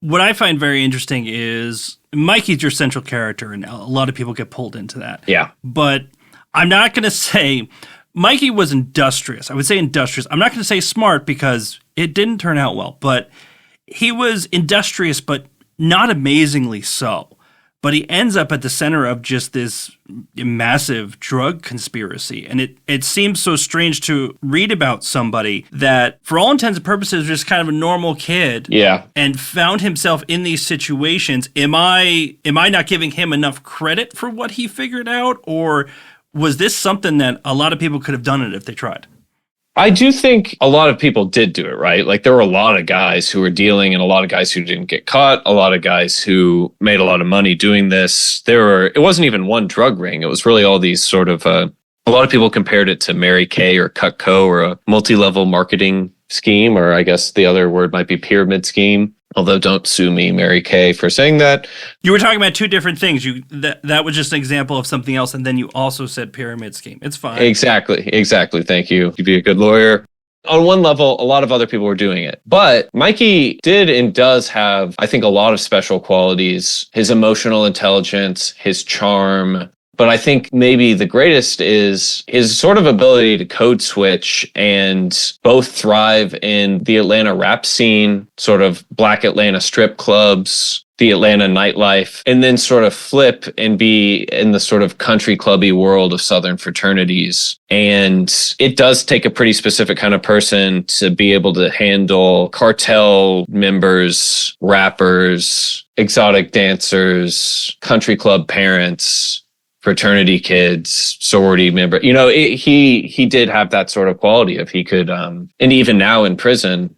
What I find very interesting is Mikey's your central character, and a lot of people get pulled into that. Yeah. But I'm not going to say Mikey was industrious. I would say industrious. I'm not going to say smart because it didn't turn out well, but he was industrious, but not amazingly so. But he ends up at the center of just this massive drug conspiracy. And it seems so strange to read about somebody that, for all intents and purposes, was just kind of a normal kid. Yeah. And found himself in these situations. Am I not giving him enough credit for what he figured out? Or was this something that a lot of people could have done it if they tried? I do think a lot of people did do it, right? Like there were a lot of guys who were dealing and a lot of guys who didn't get caught, a lot of guys who made a lot of money doing this. It wasn't even one drug ring. It was really all these sort of, a lot of people compared it to Mary Kay or Cutco or a multi-level marketing scheme, or I guess the other word might be pyramid scheme. Although don't sue me, Mary Kay, for saying that. You were talking about two different things. That was just an example of something else, and then you also said pyramid scheme. It's fine. Exactly. Thank you. You'd be a good lawyer. On one level, a lot of other people were doing it. But Mikey did and does have, I think, a lot of special qualities. His emotional intelligence, his charm. But I think maybe the greatest is his sort of ability to code switch and both thrive in the Atlanta rap scene, sort of Black Atlanta strip clubs, the Atlanta nightlife, and then sort of flip and be in the sort of country clubby world of Southern fraternities. And it does take a pretty specific kind of person to be able to handle cartel members, rappers, exotic dancers, country club parents, fraternity kids, sorority member. He did have that sort of quality of he could, and even now in prison,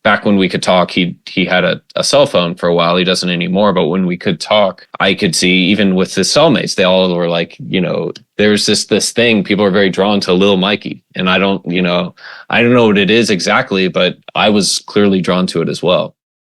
back when we could talk, he had a cell phone for a while. He doesn't anymore. But when we could talk, I could see even with his cellmates, they all were like, there's this thing. People are very drawn to Lil Mikey. And I don't know what it is exactly, but I was clearly drawn to it as well.